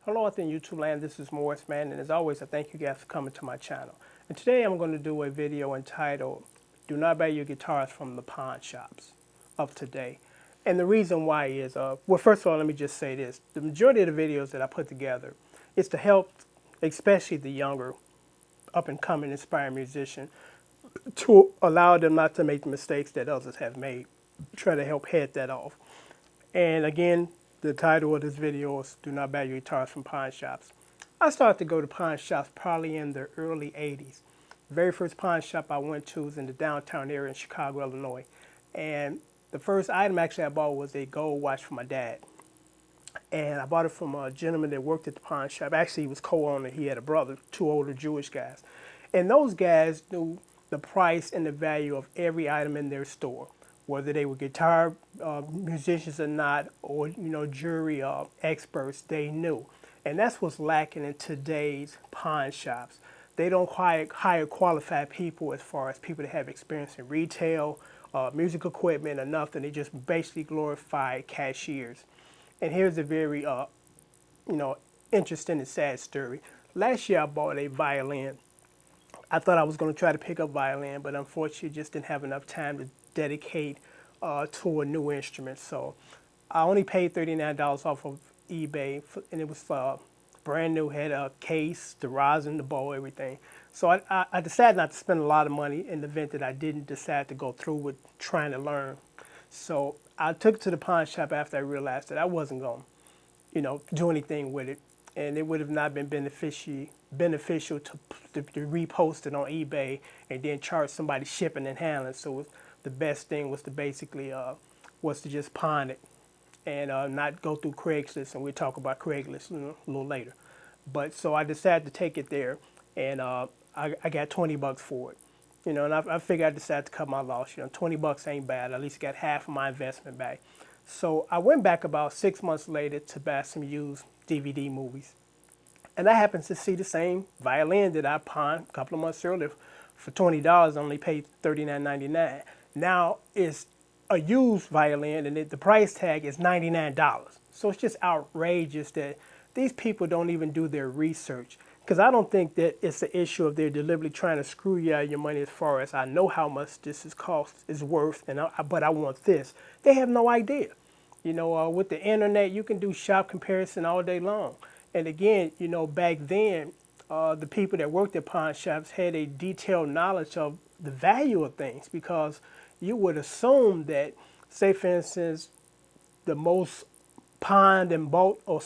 Hello out there in YouTube land, this is Morris Man, and as always I thank you guys for coming to my channel. And today I'm going to do a video entitled, Do Not Buy Your Guitars from the Pawn Shops of Today. And the reason why is, well first of all let me just say this, the majority of the videos that I put together is to help especially the younger up and coming inspiring musician to allow them not to make the mistakes that others have made. Try to help head that off. And again, the title of this video is Do Not Buy Your Guitars from Pawn Shops. I started to go to pawn shops probably in the early 80s. The very first pawn shop I went to was in the downtown area in Chicago, Illinois. And the first item actually I bought was a gold watch for my dad. And I bought it from a gentleman that worked at the pawn shop. Actually, he was co-owner. He had a brother, two older Jewish guys. And those guys knew the price and the value of every item in their store, whether they were guitar musicians or not, or jewelry experts. They knew, and that's what's lacking in today's pawn shops. They don't hire qualified people as far as people that have experience in retail, music equipment, or nothing. They just basically glorify cashiers. And here's a very interesting and sad story. Last year I bought a violin. I thought I was going to try to pick up violin, but unfortunately just didn't have enough time to dedicate to a new instrument. So I only paid $39 off of eBay, and it was brand new, had a case, the rosin, the bow, everything. So I decided not to spend a lot of money in the event that I didn't decide to go through with trying to learn. So I took it to the pawn shop after I realized that I wasn't going to, do anything with it. And it would have not been beneficial to repost it on eBay and then charge somebody shipping and handling. So the best thing was to basically was to just pawn it and not go through Craigslist. And we'll talk about Craigslist a little later. But so I decided to take it there, and I got 20 bucks for it. And I figured I decided to cut my loss. 20 bucks ain't bad. At least got half of my investment back. So I went back about 6 months later to buy some used DVD movies. And I happened to see the same violin that I pawned a couple of months earlier for $20. I only paid $39.99. Now it's a used violin, and the price tag is $99. So it's just outrageous that these people don't even do their research. Because I don't think that it's the issue of they're deliberately trying to screw you out of your money as far as I know how much this is worth, but I want this. They have no idea. With the internet, you can do shop comparison all day long. And again, back then, the people that worked at pawn shops had a detailed knowledge of the value of things, because you would assume that, say for instance, the most pawned and bought or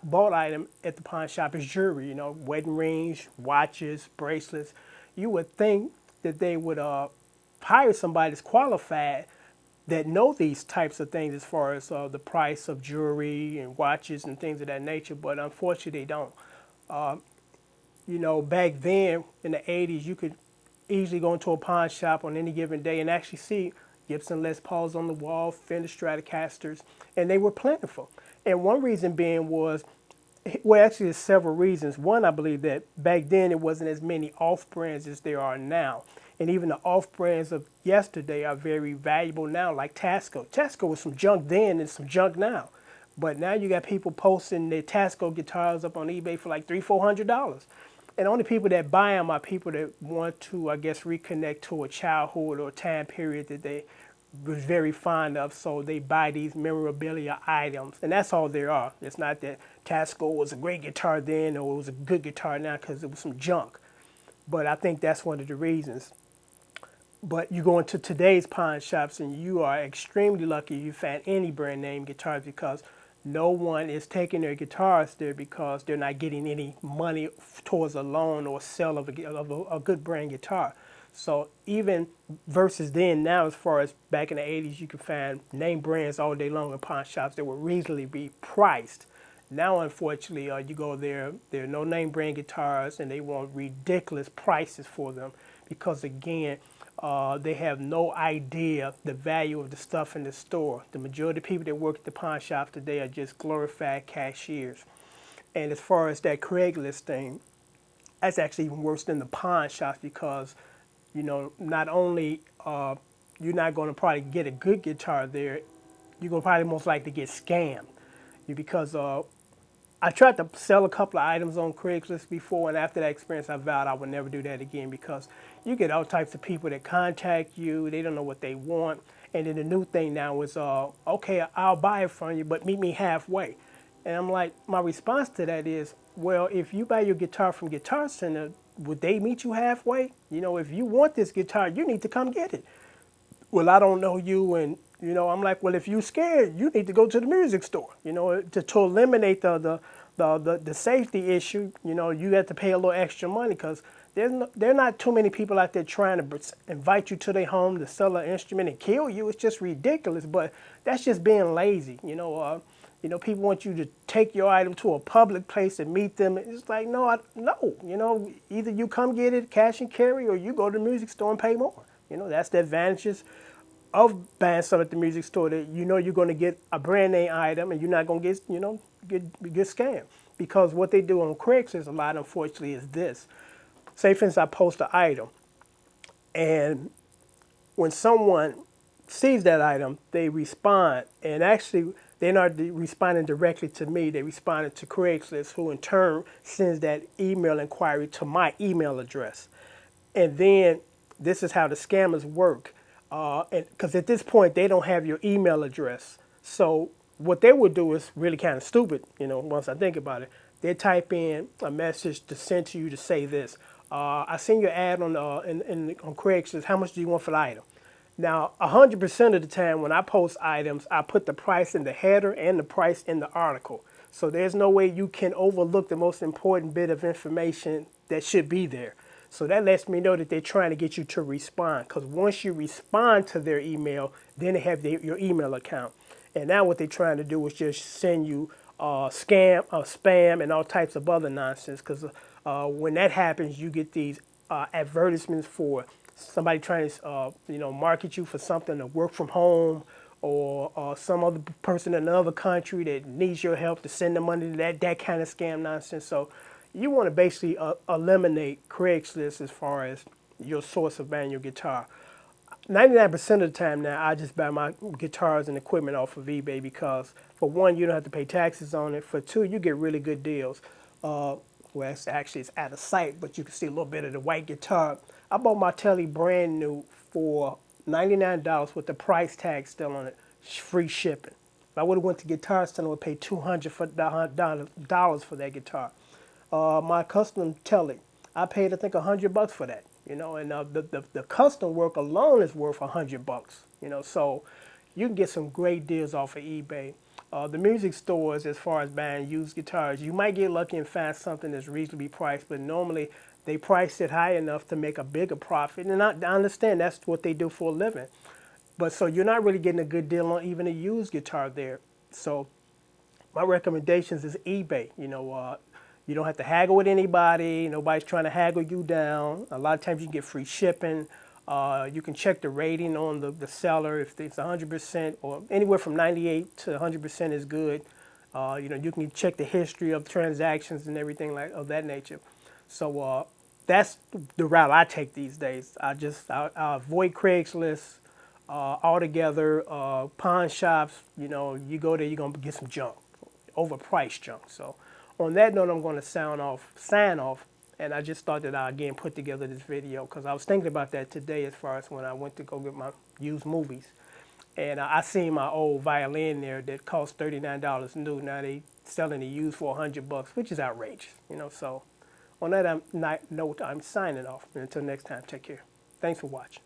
bought item at the pawn shop is jewelry, wedding rings, watches, bracelets. You would think that they would hire somebody that's qualified that know these types of things as far as the price of jewelry and watches and things of that nature, but unfortunately they don't. Back then in the 80s, you could easily go into a pawn shop on any given day and actually see Gibson Les Pauls on the wall, Fender Stratocasters, and they were plentiful. And one reason being was, well, actually there's several reasons. One, I believe that back then it wasn't as many off-brands as there are now. And even the off-brands of yesterday are very valuable now, like Tasco. Tasco was some junk then and some junk now. But now you got people posting their Tasco guitars up on eBay for like $300-400. And the only people that buy them are people that want to, I guess, reconnect to a childhood or a time period that they was very fond of. So they buy these memorabilia items. And that's all there are. It's not that Tasco was a great guitar then or it was a good guitar now because it was some junk. But I think that's one of the reasons. But you go into today's pawn shops and you are extremely lucky if you find any brand name guitars, because no one is taking their guitars there because they're not getting any money towards a loan or sale of a good brand guitar. So even versus then, now as far as back in the 80s, you can find name brands all day long in pawn shops that will reasonably be priced. Now, unfortunately, you go there are no name brand guitars, and they want ridiculous prices for them because, again, they have no idea the value of the stuff in the store. The majority of people that work at the pawn shops today are just glorified cashiers. And as far as that Craigslist thing, that's actually even worse than the pawn shops because, not only you're not going to probably get a good guitar there, you're going to probably most likely get scammed because I tried to sell a couple of items on Craigslist before, and after that experience, I vowed I would never do that again because you get all types of people that contact you. They don't know what they want. And then the new thing now is, okay, I'll buy it from you, but meet me halfway. And I'm like, my response to that is, well, if you buy your guitar from Guitar Center, would they meet you halfway? You know, if you want this guitar, you need to come get it. Well, I don't know you, and I'm like, well, if you're scared, you need to go to the music store. To eliminate the safety issue. You have to pay a little extra money because there are not too many people out there trying to invite you to their home to sell an instrument and kill you. It's just ridiculous, but that's just being lazy. People want you to take your item to a public place and meet them. It's like, no. Either you come get it, cash and carry, or you go to the music store and pay more. That's the advantages of buying stuff at the music store, that you're going to get a brand name item and you're not going to get scammed. Because what they do on Craigslist a lot, unfortunately, is this. Say, for instance, I post an item, and when someone sees that item, they respond, and actually they're not responding directly to me. They responded to Craigslist, who in turn sends that email inquiry to my email address. And then this is how the scammers work. Because at this point, they don't have your email address. So what they would do is really kind of stupid, once I think about it. They type in a message to send to you to say this. I seen your ad on Craigslist. How much do you want for the item? Now, 100% of the time when I post items, I put the price in the header and the price in the article. So there's no way you can overlook the most important bit of information that should be there. So that lets me know that they're trying to get you to respond. Because once you respond to their email, then they have your email account. And now what they're trying to do is just send you spam, and all types of other nonsense. Because when that happens, you get these advertisements for somebody trying to market you for something to work from home, or some other person in another country that needs your help to send them money, that kind of scam nonsense. So you want to basically eliminate Craigslist as far as your source of buying your guitar. 99% of the time now, I just buy my guitars and equipment off of eBay because, for one, you don't have to pay taxes on it. For two, you get really good deals. It's out of sight, but you can see a little bit of the white guitar. I bought my Telly brand new for $99 with the price tag still on it, free shipping. If I would have went to Guitar Center, I would pay $200 for that guitar. My custom Telly, I paid I think $100 for that. And the custom work alone is worth $100. So you can get some great deals off of eBay. The music stores, as far as buying used guitars, you might get lucky and find something that's reasonably priced, but normally they price it high enough to make a bigger profit. And I understand that's what they do for a living. But so you're not really getting a good deal on even a used guitar there. So my recommendations is eBay. You don't have to haggle with anybody. Nobody's trying to haggle you down. A lot of times you can get free shipping. You can check the rating on the seller. If it's 100% or anywhere from 98 to 100% is good. You can check the history of transactions and everything of that nature. So that's the route I take these days. I avoid Craigslist altogether. Pawn shops, you go there, you're gonna get some junk, overpriced junk. So on that note, I'm going to sign off, and I just thought that I again put together this video because I was thinking about that today as far as when I went to go get my used movies. And I seen my old violin there that cost $39 new. Now they selling it used for $100, which is outrageous. So on that note, I'm signing off. And until next time, take care. Thanks for watching.